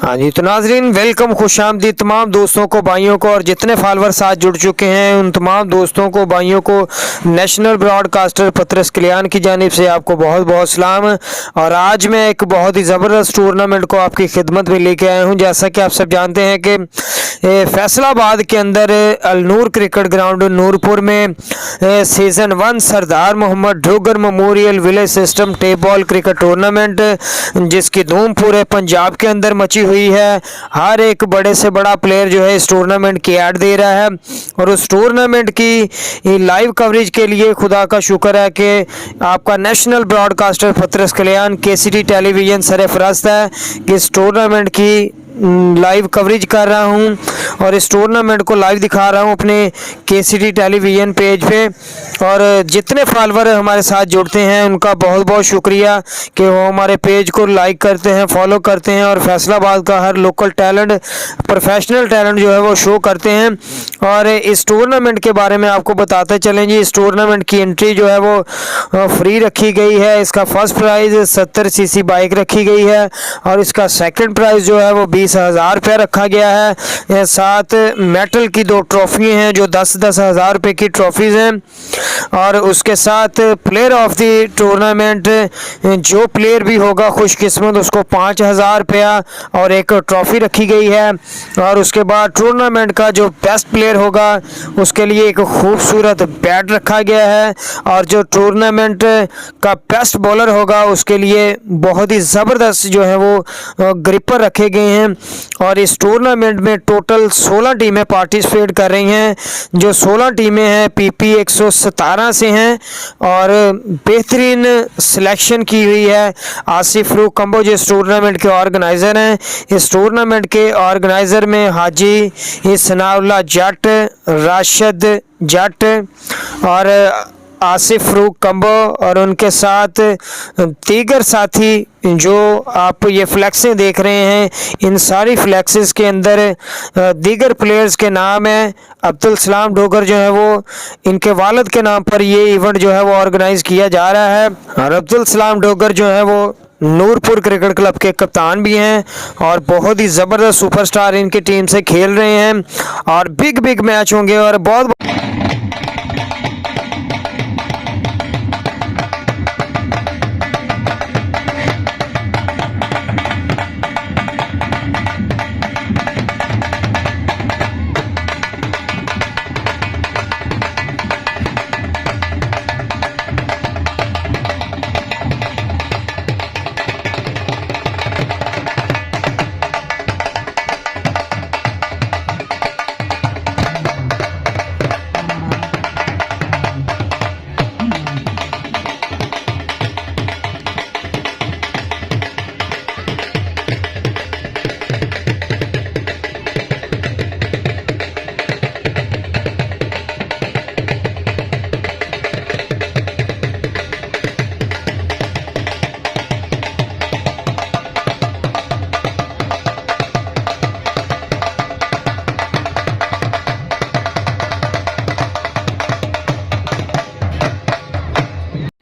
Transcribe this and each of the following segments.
हाँ जी, तो नाजरीन वेलकम, खुशामदीद तमाम दोस्तों को, भाइयों को और जितने फॉलोअर साथ जुड़ चुके हैं उन तमाम दोस्तों को, भाइयों को नेशनल ब्रॉडकास्टर पत्रस कल्याण की जानिब से आपको बहुत बहुत सलाम। और आज मैं एक बहुत ही ज़बरदस्त टूर्नामेंट को आपकी खिदमत में लेके आया हूँ। जैसा कि आप सब जानते हैं कि फैसलाबाद के अंदर अलनूर क्रिकेट ग्राउंड नूरपुर में season 1 Sardar Mohammad Dogar memorial village system tape ball cricket tournament, जिसकी धूम पूरे पंजाब के अंदर मची हुई है। हर एक बड़े से बड़ा प्लेयर जो है इस टूर्नामेंट की ऐड दे रहा है और उस टूर्नामेंट की लाइव कवरेज के लिए खुदा का शुक्र है कि आपका नेशनल ब्रॉडकास्टर पत्रस कल्याण केसीटी टेलीविज़न सरफरास्त है कि इस टूर्नामेंट की लाइव कवरेज कर रहा हूं और इस टूर्नामेंट को लाइव दिखा रहा हूं अपने केसीटी टेलीविज़न पेज पे। और जितने फॉलोअर हमारे साथ जुड़ते हैं उनका बहुत बहुत शुक्रिया कि वो हमारे पेज को लाइक करते हैं, फॉलो करते हैं और फैसलाबाद का हर लोकल टैलेंट, प्रोफेशनल टैलेंट जो है वो शो करते हैं। और इस टूर्नामेंट के बारे में आपको बताते चलें जी, इस टूर्नामेंट की एंट्री जो है वो फ्री रखी गई है। इसका फर्स्ट प्राइज़ 70 सीसी बाइक रखी गई है और इसका सेकंड प्राइज़ जो है वो 20,000 रुपये रखा गया है। साथ मेटल की 2 ट्रॉफी हैं जो 10-10 हज़ार रुपये की ट्रॉफीज़ हैं। और उसके साथ प्लेयर ऑफ द टूर्नामेंट जो प्लेयर भी होगा खुशकिस्मत उसको 5,000 रुपया और एक ट्रॉफ़ी रखी गई है। और उसके बाद टूर्नामेंट का जो बेस्ट प्लेयर होगा उसके लिए एक खूबसूरत बैट रखा गया है और जो टूर्नामेंट का बेस्ट बॉलर होगा उसके लिए बहुत ही ज़बरदस्त जो है वो ग्रिपर रखे गए हैं। और इस टूर्नामेंट में टोटल 16 टीमें पार्टिसिपेट कर रही हैं। जो 16 टीमें हैं PP 117 से हैं और बेहतरीन सिलेक्शन की हुई है। आसिफ फ़ारूक कंबो जो इस टूर्नामेंट के ऑर्गेनाइज़र हैं, इस टूर्नामेंट के ऑर्गेनाइज़र में हाजी सनाउल्लाह जट, राशिद जट और आसिफ फ़ारूक कंबो और उनके साथ दीगर साथी। जो आप ये फ्लैक्सें देख रहे हैं इन सारी फ्लैक्सेस के अंदर दीगर प्लेयर्स के नाम हैं। अब्दुल सलाम डोगर जो है वो इनके वालिद के नाम पर ये इवेंट जो है वो ऑर्गेनाइज़ किया जा रहा है। और अब्दुल सलाम डोगर जो है वो नूरपुर क्रिकेट क्लब के कप्तान भी हैं और बहुत ही ज़बरदस्त सुपरस्टार इनकी टीम से खेल रहे हैं और बिग मैच होंगे और बहुत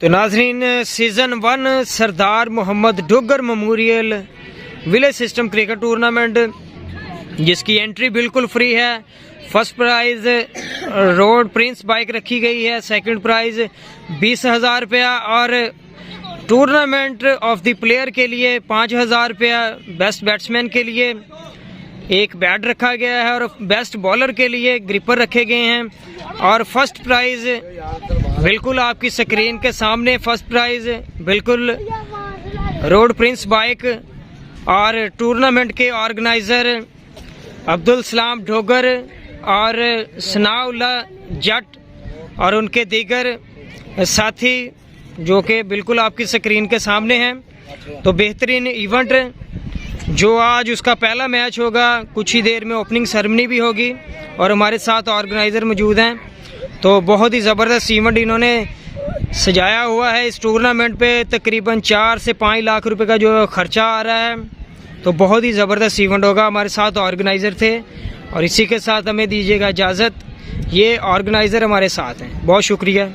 तो नाजरीन season 1 Sardar Mohammad Dogar memorial village system cricket tournament जिसकी एंट्री बिल्कुल फ्री है। First prize road prince bike रखी गई है, सेकंड प्राइज़ 20,000 रुपया और टूर्नामेंट ऑफ द प्लेयर के लिए 5,000 रुपया, बेस्ट बैट्समैन के लिए एक बैट रखा गया है और बेस्ट बॉलर के लिए ग्रिपर रखे गए हैं। और फर्स्ट प्राइज़ बिल्कुल आपकी स्क्रीन के सामने, फर्स्ट प्राइज़ बिल्कुल रोड प्रिंस बाइक और टूर्नामेंट के ऑर्गेनाइज़र अब्दुल सलाम डोगर और सनाउल्लाह जट और उनके दीगर साथी जो कि बिल्कुल आपकी स्क्रीन के सामने हैं। तो बेहतरीन इवेंट जो आज उसका पहला मैच होगा, कुछ ही देर में ओपनिंग सेरेमनी भी होगी और हमारे साथ ऑर्गेनाइज़र मौजूद हैं। तो बहुत ही ज़बरदस्त इवेंट इन्होंने सजाया हुआ है। इस टूर्नामेंट पे तकरीबन 4 से 5 लाख रुपए का जो ख़र्चा आ रहा है, तो बहुत ही ज़बरदस्त इवेंट होगा। हमारे साथ ऑर्गेनाइज़र थे और इसी के साथ हमें दीजिएगा इजाज़त। ये ऑर्गेनाइज़र हमारे साथ हैं, बहुत शुक्रिया।